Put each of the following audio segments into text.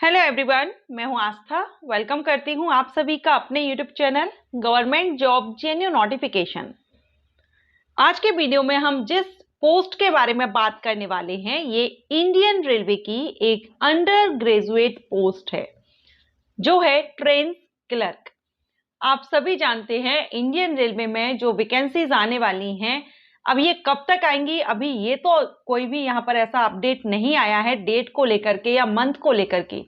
Hello everyone, मैं हूं आस्था। Welcome करती हूं आप सभी का अपने YouTube channel government job जेन्यू notification. आज के वीडियो में हम जिस पोस्ट के बारे में बात करने वाले हैं ये इंडियन रेलवे की एक अंडर ग्रेजुएट पोस्ट है जो है ट्रेन क्लर्क। आप सभी जानते हैं इंडियन रेलवे में जो वैकेंसीज आने वाली हैं अब ये कब तक आएंगी, अभी ये तो कोई भी यहाँ पर ऐसा अपडेट नहीं आया है डेट को लेकर के या मंथ को लेकर के,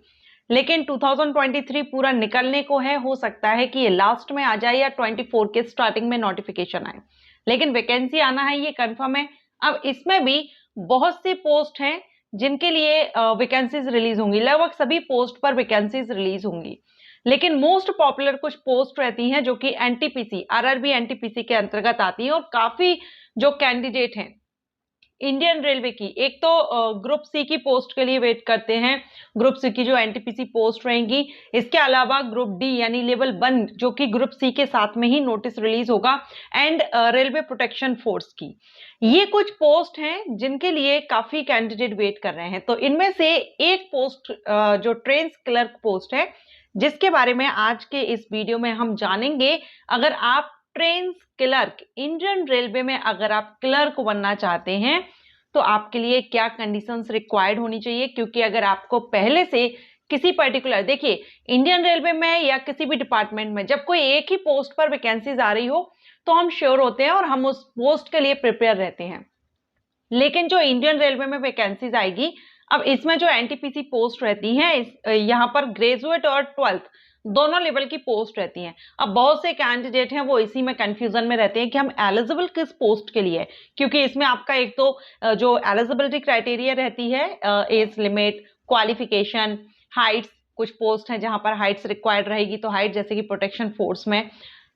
लेकिन 2023 पूरा निकलने को है। हो सकता है कि ये लास्ट में आ जाए या 24 के स्टार्टिंग में नोटिफिकेशन आए, लेकिन वैकेंसी आना है ये कंफर्म है। अब इसमें भी बहुत सी पोस्ट हैं जिनके लिए वैकेंसीज रिलीज होंगी, लगभग सभी पोस्ट पर वैकेंसीज रिलीज होंगी, लेकिन मोस्ट पॉपुलर कुछ पोस्ट रहती हैं जो कि एनटीपीसी आरआरबी एनटीपीसी के अंतर्गत आती हैं और काफी जो कैंडिडेट हैं इंडियन रेलवे की, एक तो ग्रुप सी की पोस्ट के लिए वेट करते हैं, ग्रुप सी की जो एनटीपीसी पोस्ट रहेंगी। इसके अलावा ग्रुप डी यानी लेवल 1 जो कि ग्रुप सी के साथ में ही नोटिस रिलीज होगा, एंड रेलवे प्रोटेक्शन फोर्स की। ये कुछ पोस्ट हैं जिनके लिए काफी कैंडिडेट वेट कर रहे हैं। तो इनमें से एक पोस्ट जो ट्रेन क्लर्क पोस्ट है जिसके बारे में आज के इस वीडियो में हम जानेंगे। अगर आप ट्रेन क्लर्क इंडियन रेलवे में अगर आप क्लर्क बनना चाहते हैं तो आपके लिए क्या कंडीशंस रिक्वायर्ड होनी चाहिए, क्योंकि अगर आपको पहले से किसी पर्टिकुलर, देखिए इंडियन रेलवे में या किसी भी डिपार्टमेंट में जब कोई एक ही पोस्ट पर वैकेंसीज आ रही हो तो हम श्योर होते हैं और हम उस पोस्ट के लिए प्रिपेयर रहते हैं। लेकिन जो इंडियन रेलवे में वैकेंसीज आएगी, अब इसमें जो एनटीपीसी पोस्ट रहती हैं यहाँ पर ग्रेजुएट और 12th दोनों लेवल की पोस्ट रहती हैं। अब बहुत से कैंडिडेट हैं वो इसी में कंफ्यूजन में रहते हैं कि हम एलिजिबल किस पोस्ट के लिए है, क्योंकि इसमें आपका एक तो जो एलिजिबिलिटी क्राइटेरिया रहती है, एज लिमिट, क्वालिफिकेशन, हाइट्स, कुछ पोस्ट हैं जहां पर हाइट्स रिक्वायर्ड रहेगी तो हाइट, जैसे कि प्रोटेक्शन फोर्स में,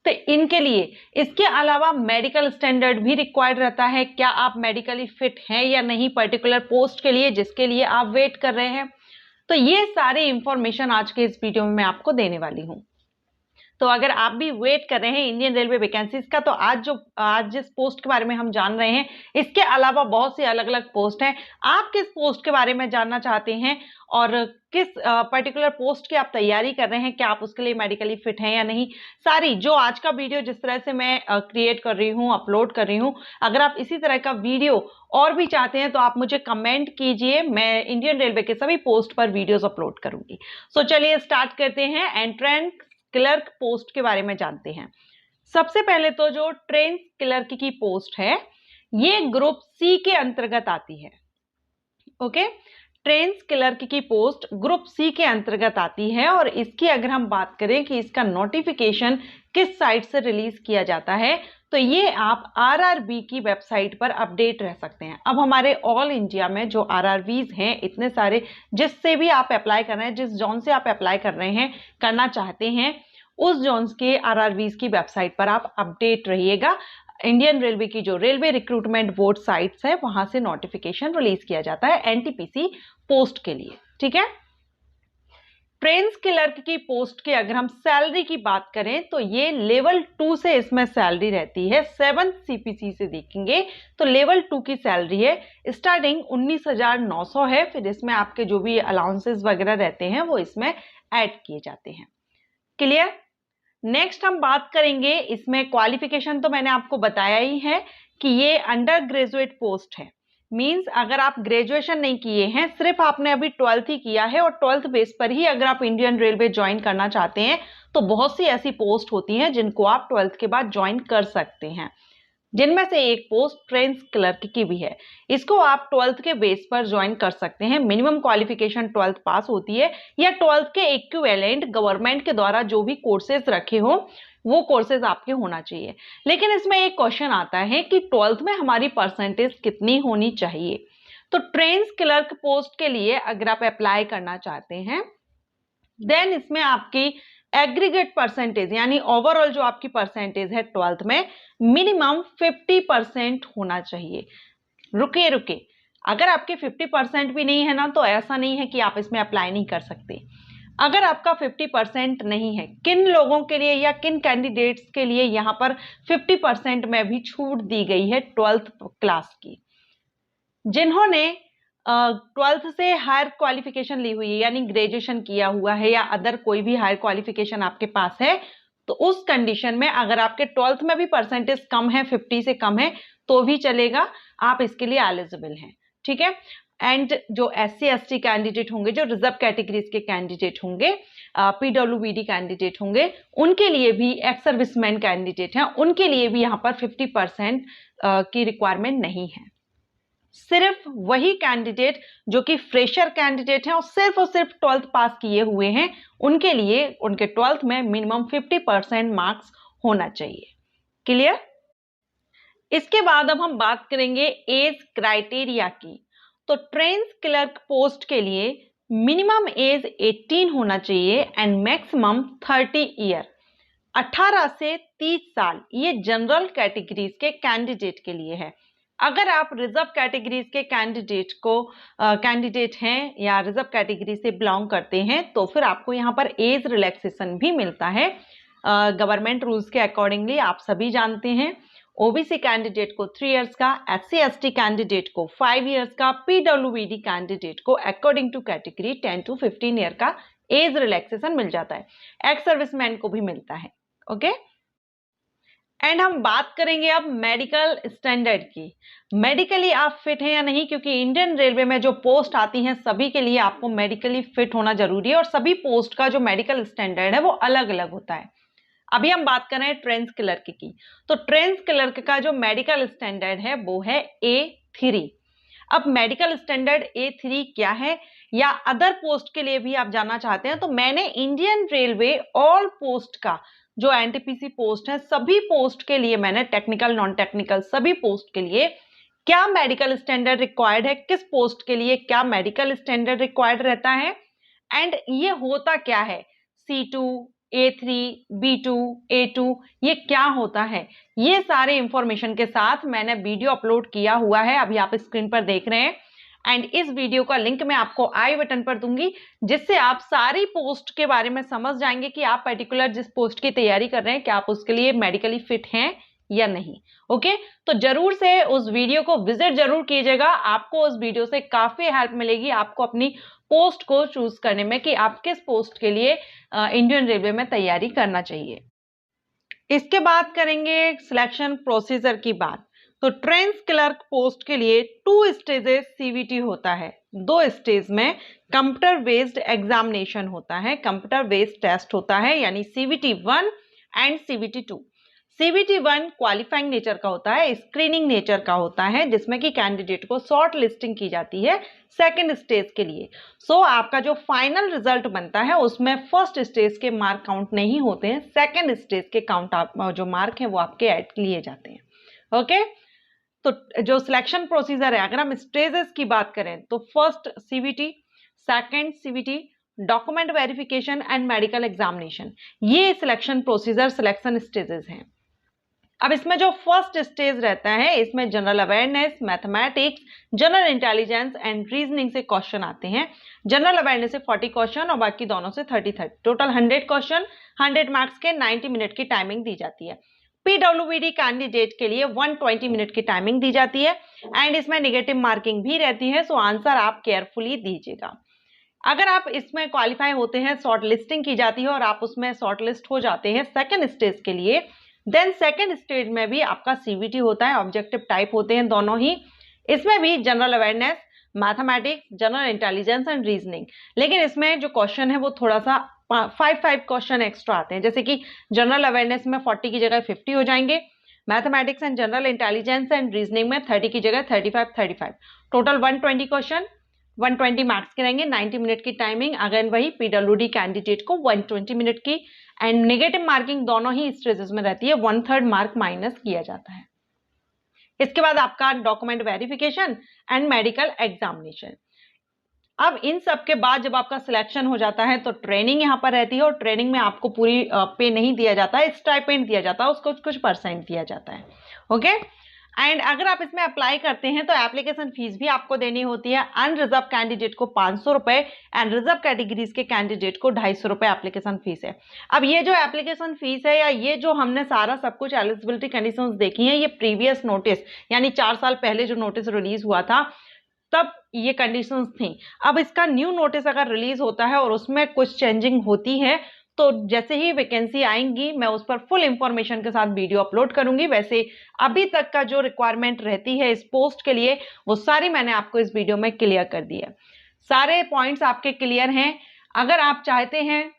तो इनके लिए। इसके अलावा मेडिकल स्टैंडर्ड भी रिक्वायर्ड रहता है, क्या आप मेडिकली फिट हैं या नहीं पर्टिकुलर पोस्ट के लिए जिसके लिए आप वेट कर रहे हैं। तो ये सारी इंफॉर्मेशन आज के इस वीडियो में मैं आपको देने वाली हूं। तो अगर आप भी वेट कर रहे हैं इंडियन रेलवे वैकेंसीज का, तो आज जिस पोस्ट के बारे में हम जान रहे हैं इसके अलावा बहुत सी अलग अलग पोस्ट हैं। आप किस पोस्ट के बारे में जानना चाहते हैं और किस पर्टिकुलर पोस्ट की आप तैयारी कर रहे हैं, क्या आप उसके लिए मेडिकली फिट हैं या नहीं, सारी जो आज का वीडियो जिस तरह से मैं क्रिएट कर रही हूँ, अपलोड कर रही हूँ, अगर आप इसी तरह का वीडियो और भी चाहते हैं तो आप मुझे कमेंट कीजिए, मैं इंडियन रेलवे के सभी पोस्ट पर वीडियोस अपलोड करूंगी। सो चलिए स्टार्ट करते हैं। एंट्रेंस क्लर्क पोस्ट के बारे में जानते हैं। सबसे पहले तो जो ट्रेन क्लर्क की पोस्ट है ये ग्रुप सी के अंतर्गत आती है। ओके, ट्रेन क्लर्क की पोस्ट ग्रुप सी के अंतर्गत आती है और इसकी अगर हम बात करें कि इसका नोटिफिकेशन किस साइट से रिलीज किया जाता है तो ये आप आरआरबी की वेबसाइट पर अपडेट रह सकते हैं। अब हमारे ऑल इंडिया में जो आरआरबीज हैं इतने सारे, जिससे भी आप अप्लाई कर रहे हैं, जिस जोन से आप अप्लाई कर रहे हैं, करना चाहते हैं, उस जोन्स के आरआरबीज की वेबसाइट पर आप अपडेट रहिएगा। इंडियन रेलवे की जो रेलवे रिक्रूटमेंट बोर्ड साइट्स है वहां से नोटिफिकेशन रिलीज किया जाता है एनटीपीसी पोस्ट के लिए। ठीक है, ट्रेन क्लर्क की पोस्ट की अगर हम सैलरी की बात करें तो ये लेवल 2 से इसमें सैलरी रहती है। 7th सीपीसी से देखेंगे तो लेवल 2 की सैलरी है, स्टार्टिंग 19,900 है। फिर इसमें आपके जो भी अलाउंसेस वगैरह रहते हैं वो इसमें ऐड किए जाते हैं। क्लियर। नेक्स्ट हम बात करेंगे, इसमें क्वालिफिकेशन तो मैंने आपको बताया ही है कि ये अंडर ग्रेजुएट पोस्ट है। मींस अगर आप ग्रेजुएशन नहीं किए हैं, सिर्फ आपने अभी 12th ही किया है और 12th बेस पर ही अगर आप इंडियन रेलवे ज्वाइन करना चाहते हैं तो बहुत सी ऐसी पोस्ट होती हैं जिनको आप 12th के बाद ज्वाइन कर सकते हैं, जिनमें से एक पोस्ट ट्रेन क्लर्क की भी है। इसको आप 12th के बेस पर ज्वाइन कर सकते हैं। मिनिमम क्वालिफिकेशन 12th पास होती है या 12th के इक्विवेलेंट गवर्नमेंट के द्वारा जो भी कोर्सेज रखे हो वो कोर्सेज आपके होना चाहिए। लेकिन इसमें एक क्वेश्चन आता है कि 12th में हमारी परसेंटेज कितनी होनी चाहिए। तो ट्रेन क्लर्क पोस्ट के लिए अगर आप अप्लाई करना चाहते हैं देन इसमें आपकी एग्रीगेट परसेंटेज यानी ओवरऑल जो आपकी परसेंटेज है 12th में मिनिमम 50% होना चाहिए। रुके अगर आपके 50% भी नहीं है ना तो ऐसा नहीं है कि आप इसमें अप्लाई नहीं कर सकते। अगर आपका 50% नहीं है, किन लोगों के लिए या किन कैंडिडेट्स के लिए यहां पर 50% में भी छूट दी गई है 12th क्लास की, जिन्होंने ट्वेल्थ से हायर क्वालिफिकेशन ली हुई है, यानी ग्रेजुएशन किया हुआ है या अदर कोई भी हायर क्वालिफिकेशन आपके पास है, तो उस कंडीशन में अगर आपके ट्वेल्थ में भी परसेंटेज कम है, 50 से कम है, तो भी चलेगा, आप इसके लिए एलिजिबल हैं, ठीक है। एंड जो SC ST कैंडिडेट होंगे, जो रिजर्व कैटेगरीज के कैंडिडेट होंगे, PWBD कैंडिडेट होंगे, उनके लिए भी, एक्स सर्विसमैन कैंडिडेट हैं, उनके लिए भी यहाँ पर 50% की रिक्वायरमेंट नहीं है। सिर्फ वही कैंडिडेट जो कि फ्रेशर कैंडिडेट हैं और सिर्फ 12th पास किए हुए हैं, उनके लिए उनके 12th में मिनिमम 50% मार्क्स होना चाहिए। क्लियर? इसके बाद अब हम बात करेंगे एज क्राइटेरिया की। तो ट्रेंस क्लर्क पोस्ट के लिए मिनिमम एज 18 होना चाहिए एंड मैक्सिमम 30 ईयर, 18 से 30 साल। ये जनरल कैटेगरीज के कैंडिडेट के लिए है। अगर आप रिजर्व कैटेगरीज के कैंडिडेट हैं या रिजर्व कैटेगरी से बिलोंग करते हैं, तो फिर आपको यहाँ पर एज रिलैक्सेशन भी मिलता है गवर्नमेंट रूल्स के अकॉर्डिंगली। आप सभी जानते हैं, ओबीसी कैंडिडेट को 3 इयर्स का, SC ST कैंडिडेट को 5 इयर्स का, PWBD कैंडिडेट को according to category 10 to 15 year का एज रिलैक्सेशन मिल जाता है। एक्स सर्विसमैन को भी मिलता है। ओके, एंड हम बात करेंगे अब मेडिकल स्टैंडर्ड की। मेडिकली आप फिट हैं या नहीं, क्योंकि इंडियन रेलवे में जो पोस्ट आती हैं सभी के लिए आपको मेडिकली फिट होना जरूरी है और सभी पोस्ट का जो मेडिकल स्टैंडर्ड है वो अलग अलग होता है। अभी हम बात कर रहे हैं ट्रेंस क्लर्क की। तो ट्रेंस क्लर्क का जो मेडिकल स्टैंडर्ड है वो है A3। अब मेडिकल स्टैंडर्ड A3 क्या है, या अदर पोस्ट के लिए भी आप जानना चाहते हैं, तो मैंने इंडियन रेलवे ऑल पोस्ट का जो NTPC पोस्ट है, सभी पोस्ट के लिए मैंने टेक्निकल नॉन टेक्निकल सभी पोस्ट के लिए क्या मेडिकल स्टैंडर्ड रिक्वायर्ड है, किस पोस्ट के लिए क्या मेडिकल स्टैंडर्ड रिक्वायर्ड रहता है, एंड ये होता क्या है, C2, A3, B2, A2, ये क्या होता है, ये सारे इंफॉर्मेशन के साथ मैंने वीडियो अपलोड किया हुआ है, अभी आप स्क्रीन पर देख रहे हैं। एंड इस वीडियो का लिंक मैं आपको आई बटन पर दूंगी, जिससे आप सारी पोस्ट के बारे में समझ जाएंगे कि आप पर्टिकुलर जिस पोस्ट की तैयारी कर रहे हैं, क्या आप उसके लिए मेडिकली फिट हैं या नहीं। ओके, तो जरूर से उस वीडियो को विजिट जरूर कीजिएगा, आपको उस वीडियो से काफी हेल्प मिलेगी आपको अपनी पोस्ट को चूज करने में कि आप किस पोस्ट के लिए इंडियन रेलवे में तैयारी करना चाहिए। इसके बाद करेंगे सिलेक्शन प्रोसीजर की बात। तो ट्रेंस क्लर्क पोस्ट के लिए 2 स्टेजेस CVT होता है। 2 स्टेज में कंप्यूटर बेस्ड एग्जामिनेशन होता है, कंप्यूटर बेस्ड टेस्ट होता है, यानी CVT 1 and CVT 2। CVT 1 qualifying nature का होता है, स्क्रीनिंग नेचर का होता है, जिसमें कि कैंडिडेट को शॉर्ट लिस्टिंग की जाती है सेकंड स्टेज के लिए। सो आपका जो फाइनल रिजल्ट बनता है उसमें फर्स्ट स्टेज के मार्क काउंट नहीं होते हैं, सेकंड स्टेज के काउंट जो मार्क है वो आपके ऐड लिए जाते हैं। ओके, तो जो सिलेक्शन प्रोसीजर है, अगर हम स्टेजेस की बात करें तो first CVT, second CVT, document verification and medical examination, ये सिलेक्शन प्रोसीजर सिलेक्शन स्टेजेस हैं। अब इसमें जो फर्स्ट स्टेज रहता है, इसमें general awareness, mathematics, general intelligence and reasoning से क्वेश्चन आते हैं। जनरल अवेयरनेस से 40 क्वेश्चन और बाकी दोनों से 30, टोटल 100 क्वेश्चन, 100 मार्क्स के 90 मिनट की टाइमिंग दी जाती है। PWBD कैंडिडेट के लिए 120 मिनट की टाइमिंग दी जाती है एंड इसमें नेगेटिव मार्किंग भी रहती है, सो आंसर आप केयरफुली दीजिएगा। अगर आप इसमें क्वालिफाई होते हैं, शॉर्ट लिस्टिंग की जाती है और आप उसमें शॉर्ट लिस्ट हो जाते हैं सेकंड स्टेज के लिए, देन सेकंड स्टेज में भी आपका CVT होता है, ऑब्जेक्टिव टाइप होते हैं दोनों ही। इसमें भी general awareness, mathematics, general intelligence and reasoning, लेकिन इसमें जो क्वेश्चन है वो थोड़ा सा 5 क्वेश्चन एक्स्ट्रा आते हैं, जैसे कि जनरल अवेयरनेस में 40 की जगह 50 हो जाएंगे, mathematics and general intelligence and reasoning में 30 की जगह 35, टोटल 120 क्वेश्चन, 120 मार्क्स के रहेंगे, 90 मिनट की टाइमिंग। अगेन वही PWD कैंडिडेट को 120 मिनट की एंड नेगेटिव मार्किंग दोनों ही स्टेजेस में रहती है, 1/3 मार्क माइनस किया जाता है। इसके बाद आपका document verification and medical examination. अब इन सब के बाद जब आपका सिलेक्शन हो जाता है तो ट्रेनिंग यहाँ पर रहती है, और ट्रेनिंग में आपको पूरी पे नहीं दिया जाता है, स्टाइपेंड दिया जाता है, उसको कुछ परसेंट दिया जाता है। ओके, एंड अगर आप इसमें अप्लाई करते हैं तो एप्लीकेशन फीस भी आपको देनी होती है। अनरिजर्व कैंडिडेट को 500 रुपए एंड रिजर्व कैटेगरीज के कैंडिडेट को 250 रुपए एप्लीकेशन फीस है। अब ये जो एप्लीकेशन फीस है, या ये जो हमने सारा सब कुछ एलिजिबिलिटी कंडीशंस देखी हैं, ये प्रीवियस नोटिस यानी 4 साल पहले जो नोटिस रिलीज हुआ था तब ये कंडीशंस थी। अब इसका न्यू नोटिस अगर रिलीज होता है और उसमें कुछ चेंजिंग होती है तो जैसे ही वैकेंसी आएंगी मैं उस पर फुल इंफॉर्मेशन के साथ वीडियो अपलोड करूंगी। वैसे अभी तक का जो रिक्वायरमेंट रहती है इस पोस्ट के लिए वो सारी मैंने आपको इस वीडियो में क्लियर कर दी है। सारे पॉइंट्स आपके क्लियर हैं। अगर आप चाहते हैं,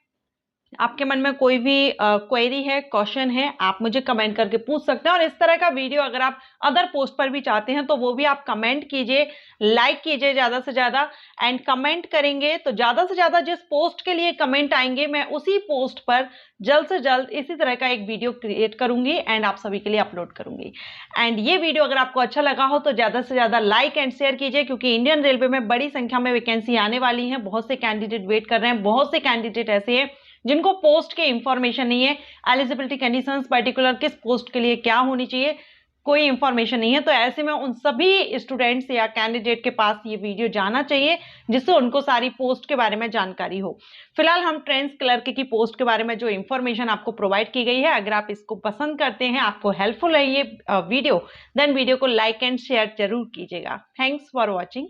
आपके मन में कोई भी क्वेरी है, क्वेश्चन है, आप मुझे कमेंट करके पूछ सकते हैं। और इस तरह का वीडियो अगर आप अदर पोस्ट पर भी चाहते हैं तो वो भी आप कमेंट कीजिए, लाइक कीजिए ज़्यादा से ज़्यादा। एंड कमेंट करेंगे तो ज़्यादा से ज़्यादा जिस पोस्ट के लिए कमेंट आएंगे मैं उसी पोस्ट पर जल्द से जल्द इसी तरह का एक वीडियो क्रिएट करूंगी एंड आप सभी के लिए अपलोड करूंगी। एंड ये वीडियो अगर आपको अच्छा लगा हो तो ज़्यादा से ज़्यादा लाइक एंड शेयर कीजिए, क्योंकि इंडियन रेलवे में बड़ी संख्या में वैकेंसी आने वाली है। बहुत से कैंडिडेट वेट कर रहे हैं, बहुत से कैंडिडेट ऐसे हैं जिनको पोस्ट के इंफॉर्मेशन नहीं है, एलिजिबिलिटी कंडीशंस पर्टिकुलर किस पोस्ट के लिए क्या होनी चाहिए कोई इंफॉर्मेशन नहीं है। तो ऐसे में उन सभी स्टूडेंट्स या कैंडिडेट के पास ये वीडियो जाना चाहिए जिससे उनको सारी पोस्ट के बारे में जानकारी हो। फिलहाल हम ट्रेंड्स क्लर्क की पोस्ट के बारे में जो इंफॉर्मेशन आपको प्रोवाइड की गई है, अगर आप इसको पसंद करते हैं, आपको हेल्पफुल है ये वीडियो, देन वीडियो को लाइक एंड शेयर जरूर कीजिएगा। Thanks for watching.